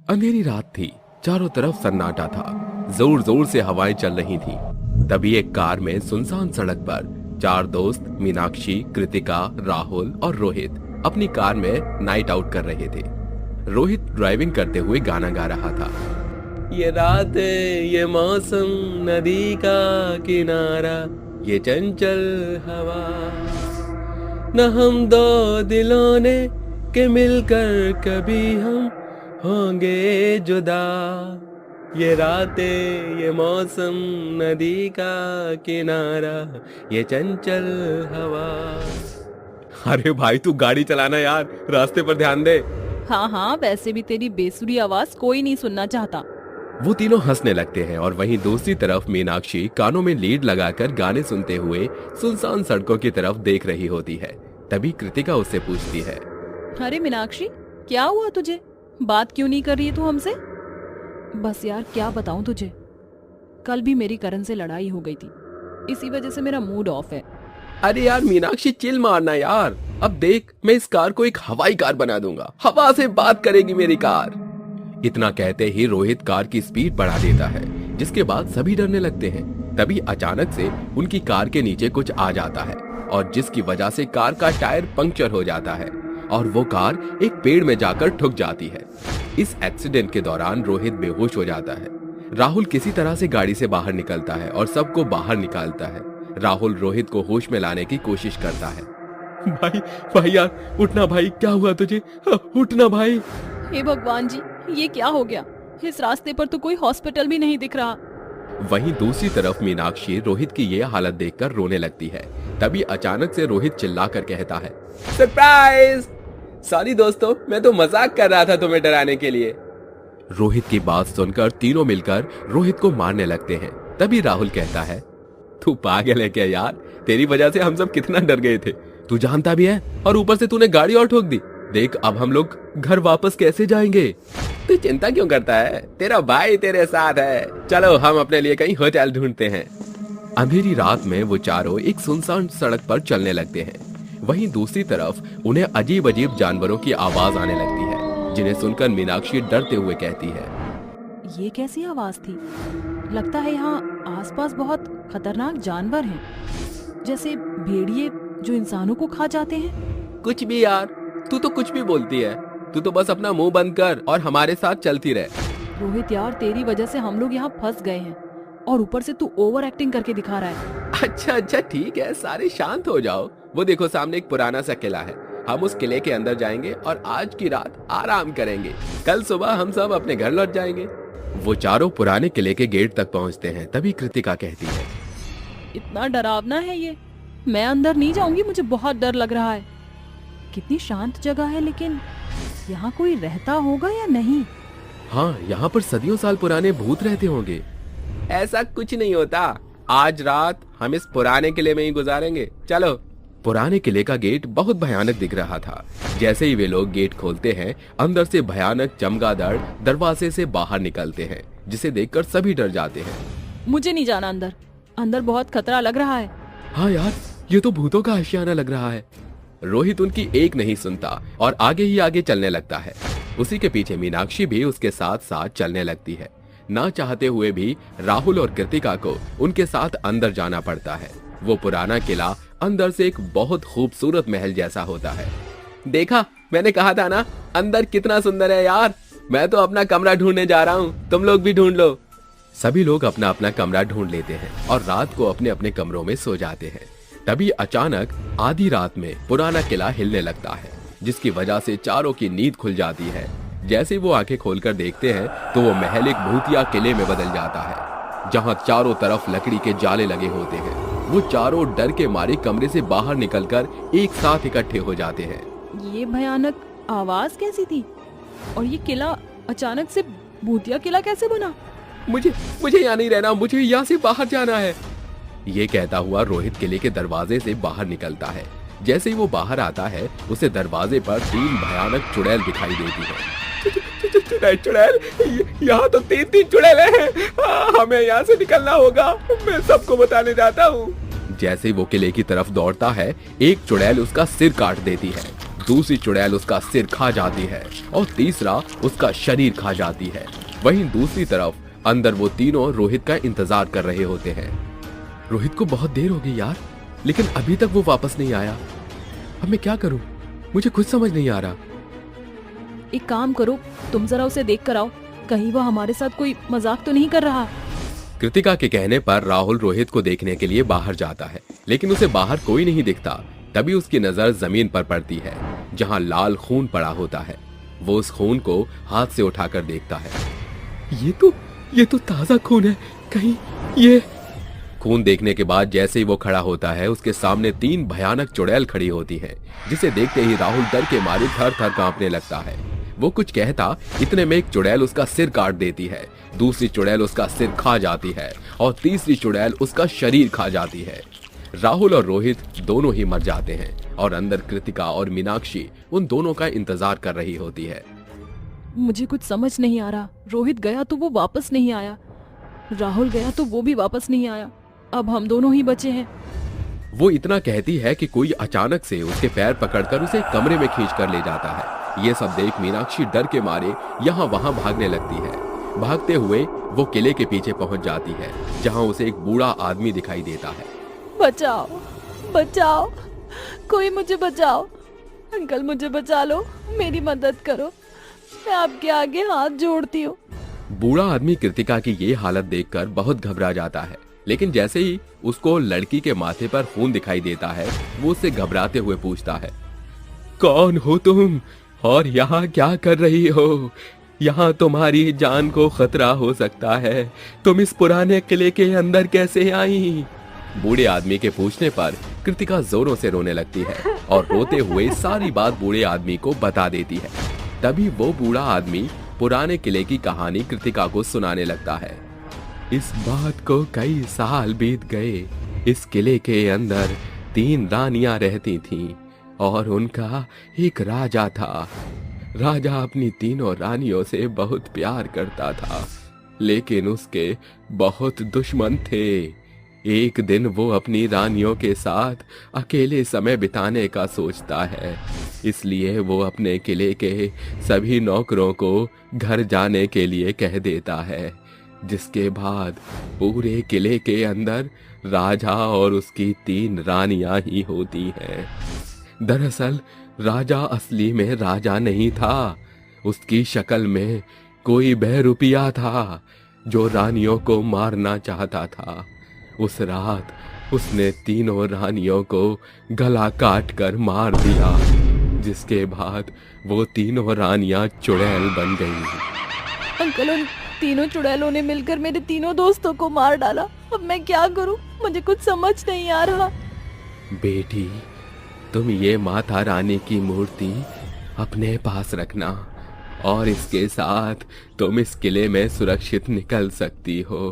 अंधेरी रात थी, चारों तरफ सन्नाटा था, जोर जोर से हवाएं चल रही थी। तभी एक कार में सुनसान सड़क पर चार दोस्त मीनाक्षी, कृतिका, राहुल और रोहित अपनी कार में नाइट आउट कर रहे थे। रोहित ड्राइविंग करते हुए गाना गा रहा था। ये रात, ये मौसम, नदी का किनारा, ये चंचल हवा, न हम दो दिलों ने के मिलकर कभी हम होंगे जुदा। ये रातें, ये मौसम, नदी का किनारा, ये चंचल हवा। अरे भाई तू गाड़ी चलाना यार, रास्ते पर ध्यान दे। हाँ हाँ, वैसे भी तेरी बेसुरी आवाज कोई नहीं सुनना चाहता। वो तीनों हंसने लगते हैं और वहीं दूसरी तरफ मीनाक्षी कानों में लीड लगाकर गाने सुनते हुए सुनसान सड़कों की तरफ देख रही होती है। तभी कृतिका उससे पूछती है, अरे मीनाक्षी, क्या हुआ तुझे? बात क्यों नहीं कर रही है तू हमसे? बस यार क्या बताऊं तुझे, कल भी मेरी करण से लड़ाई हो गई थी, इसी वजह से मेरा मूड ऑफ है। अरे यार मीनाक्षी चिल मारना यार, अब देख मैं इस कार को एक हवाई कार बना दूंगा, हवा से बात करेगी मेरी कार। इतना कहते ही रोहित कार की स्पीड बढ़ा देता है, जिसके बाद सभी डरने लगते हैं। तभी अचानक से उनकी कार के नीचे कुछ आ जाता है और जिसकी वजह से कार का टायर पंक्चर हो जाता है और वो कार एक पेड़ में जाकर ठुक जाती है। इस एक्सीडेंट के दौरान रोहित बेहोश हो जाता है। राहुल किसी तरह से गाड़ी से बाहर निकलता है और सबको बाहर निकालता है। राहुल रोहित को होश में लाने की कोशिश करता है। भाई भाई यार उठना भाई, क्या हुआ तुझे? उठना भाई। हे भगवान जी, ये क्या हो गया? इस रास्ते पर तो कोई हॉस्पिटल भी नहीं दिख रहा। वहीं दूसरी तरफ मीनाक्षी रोहित की ये हालत देखकर रोने लगती है। तभी अचानक से रोहित चिल्लाकर कहता है, सरप्राइज! सॉरी दोस्तों, मैं तो मजाक कर रहा था तुम्हें डराने के लिए। रोहित की बात सुनकर तीनों मिलकर रोहित को मारने लगते हैं। तभी राहुल कहता है, तू पागल है क्या यार? तेरी वजह से हम सब कितना डर गए थे, तू जानता भी है, और ऊपर से तूने गाड़ी और ठोक दी। देख अब हम लोग घर वापस कैसे जाएंगे? तू चिंता क्यों करता है, तेरा भाई तेरे साथ है। चलो हम अपने लिए कहीं होटल ढूंढते हैं। अंधेरी रात में वो चारों एक सुनसान सड़क पर चलने लगते हैं। वहीं दूसरी तरफ उन्हें अजीब अजीब जानवरों की आवाज आने लगती है, जिन्हें सुनकर मीनाक्षी डरते हुए कहती है, ये कैसी आवाज थी? लगता है यहाँ आसपास बहुत खतरनाक जानवर हैं, जैसे भेड़िए जो इंसानों को खा जाते हैं। कुछ भी यार, तू तो कुछ भी बोलती है। तू तो बस अपना मुंह बंद कर और हमारे साथ चलती रहे। रोहित यार, तेरी वजह से हम लोग यहाँ फंस गए हैं और ऊपर से तू ओवर एक्टिंग करके दिखा रहा है। अच्छा अच्छा ठीक है, सारे शांत हो जाओ। वो देखो सामने एक पुराना सा किला है, हम उस किले के अंदर जाएंगे और आज की रात आराम करेंगे। कल सुबह हम सब अपने घर लौट जाएंगे। वो चारों पुराने किले के गेट तक पहुंचते हैं। तभी कृतिका कहती है, इतना डरावना है ये, मैं अंदर नहीं जाऊंगी, मुझे बहुत डर लग रहा है। कितनी शांत जगह है, लेकिन यहाँ कोई रहता होगा या नहीं? हाँ, यहाँ पर सदियों साल पुराने भूत रहते होंगे। ऐसा कुछ नहीं होता, आज रात हम इस पुराने किले में ही गुजारेंगे। चलो। पुराने किले का गेट बहुत भयानक दिख रहा था। जैसे ही वे लोग गेट खोलते हैं, अंदर से भयानक चमगादड़ दरवाजे से बाहर निकलते हैं, जिसे देखकर सभी डर जाते हैं। मुझे नहीं जाना अंदर, अंदर बहुत खतरा लग रहा है। हाँ यार, ये तो भूतों का आशियाना लग रहा है। रोहित उनकी एक नहीं सुनता और आगे ही आगे चलने लगता है। उसी के पीछे मीनाक्षी भी उसके साथ साथ चलने लगती है। ना चाहते हुए भी राहुल और कृतिका को उनके साथ अंदर जाना पड़ता है। वो पुराना किला अंदर से एक बहुत खूबसूरत महल जैसा होता है। देखा, मैंने कहा था ना, अंदर कितना सुंदर है यार। मैं तो अपना कमरा ढूंढने जा रहा हूँ, तुम लोग भी ढूंढ लो। सभी लोग अपना अपना कमरा ढूंढ लेते हैं और रात को अपने अपने कमरों में सो जाते हैं। तभी अचानक आधी रात में पुराना किला हिलने लगता है, जिसकी वजह से चारों की नींद खुल जाती है। जैसे वो आंखें खोलकर देखते हैं तो वो महल एक भूतिया किले में बदल जाता है, जहां चारों तरफ लकड़ी के जाले लगे होते हैं। वो चारों डर के मारे कमरे से बाहर निकलकर एक साथ इकट्ठे हो जाते हैं। ये भयानक आवाज कैसी थी? और ये किला अचानक से भूतिया किला कैसे बना? मुझे यहाँ नहीं रहना, मुझे यहाँ से बाहर जाना है। ये कहता हुआ रोहित किले के दरवाजे से बाहर निकलता है। जैसे ही वो बाहर आता है, उसे दरवाजे पर 3 भयानक चुड़ैल दिखाई देती है। चुड़ैल, यहाँ तो 3 चुड़ैल हैं। हमें यहाँ से निकलना होगा, मैं सबको बताने जाता हूँ। जैसे वो किले की तरफ दौड़ता है, एक चुड़ैल उसका सिर काट देती है। दूसरी चुड़ैल उसका सिर खा जाती है और तीसरा उसका शरीर खा जाती है। वहीं दूसरी तरफ अंदर वो तीनों रोहित का इंतजार कर रहे होते हैं। रोहित को बहुत देर हो गई यार, लेकिन अभी तक वो वापस नहीं आया। अब मैं क्या करूं, मुझे कुछ समझ नहीं आ रहा। एक काम करो, तुम जरा उसे देख कर आओ, कहीं वह हमारे साथ कोई मजाक तो नहीं कर रहा। कृतिका के कहने पर राहुल रोहित को देखने के लिए बाहर जाता है, लेकिन उसे बाहर कोई नहीं दिखता। तभी उसकी नजर जमीन पर पड़ती है जहां लाल खून पड़ा होता है। वो उस खून को हाथ से उठाकर देखता है। ये तो ताजा खून है, कहीं ये। खून देखने के बाद जैसे ही वो खड़ा होता है, उसके सामने 3 भयानक चुड़ैल खड़ी होती हैं, जिसे देखते ही राहुल डर के मारे थर थर कांपने लगता है। वो कुछ कहता, इतने में एक चुड़ैल उसका सिर काट देती है, दूसरी चुड़ैल उसका सिर खा जाती है और तीसरी चुड़ैल उसका शरीर खा जाती है। राहुल और रोहित दोनों ही मर जाते हैं और अंदर कृतिका और मीनाक्षी उन दोनों का इंतजार कर रही होती है। मुझे कुछ समझ नहीं आ रहा। रोहित गया तो वो वापस नहीं आया, राहुल गया तो वो भी वापस नहीं आया। अब हम दोनों ही बचे हैं। वो इतना कहती है कि कोई अचानक से उसके पैर पकड़कर उसे कमरे में खींच कर ले जाता है। ये सब देख मीनाक्षी डर के मारे यहाँ वहां भागने लगती है। भागते हुए वो किले के पीछे पहुंच जाती है, जहां उसे एक बूढ़ा आदमी दिखाई देता है। बचाओ, बचाओ, कोई मुझे बचाओ। अंकल मुझे बचा लो, मेरी मदद करो, मैं आपके आगे हाथ जोड़ती हूँ। बूढ़ा आदमी कृतिका की ये हालत देखकर बहुत घबरा जाता है, लेकिन जैसे ही उसको लड़की के माथे पर खून दिखाई देता है, वो उससे घबराते हुए पूछता है, कौन हो तुम और यहाँ क्या कर रही हो? यहाँ तुम्हारी जान को खतरा हो सकता है, तुम इस पुराने किले के अंदर कैसे आई? बूढ़े आदमी के पूछने पर कृतिका जोरों से रोने लगती है और रोते हुए सारी बात बूढ़े आदमी को बता देती है। तभी वो बूढ़ा आदमी पुराने किले की कहानी कृतिका को सुनाने लगता है। इस बात को कई साल बीत गए। इस किले के अंदर 3 रानियां रहती थीं और उनका एक राजा था। राजा अपनी तीनों रानियों से बहुत प्यार करता था, लेकिन उसके बहुत दुश्मन थे। एक दिन वो अपनी रानियों के साथ अकेले समय बिताने का सोचता है, इसलिए वो अपने किले के सभी नौकरों को घर जाने के लिए कह देता है, जिसके बाद पूरे किले के अंदर राजा और उसकी 3 रानियां ही होती हैं। दरअसल राजा असली में राजा नहीं था, उसकी शक्ल में कोई बहरूपिया था जो रानियों को मारना चाहता था। उस रात उसने तीनों रानियों को गला काट कर मार दिया, जिसके बाद वो तीनों रानियां चुड़ैल बन गईं। अंकल, उन तीनों चुड़ैलों ने मिलकर मेरे तीनों दोस्तों को मार डाला। अब मैं क्या करूं? मुझे कुछ समझ नहीं आ रहा। बेटी, तुम ये माता रानी की मूर्ति अपने पास रखना और इसके साथ तुम इस किले में सुरक्षित निकल सकती हो।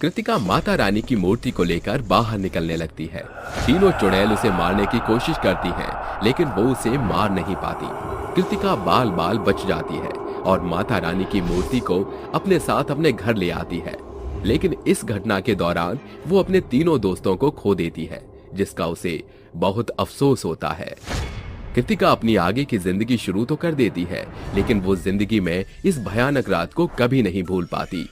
कृतिका माता रानी की मूर्ति को लेकर बाहर निकलने लगती है। तीनों चुड़ैल उसे मारने की कोशिश करती हैं, लेकिन वो उसे मार नहीं पाती। कृतिका बाल बाल बच जाती है और माता रानी की मूर्ति को अपने साथ अपने घर ले आती है। लेकिन इस घटना के दौरान वो अपने तीनों दोस्तों को खो देती है, जिसका उसे बहुत अफसोस होता है। कृतिका अपनी आगे की जिंदगी शुरू तो कर देती है, लेकिन वो जिंदगी में इस भयानक रात को कभी नहीं भूल पाती।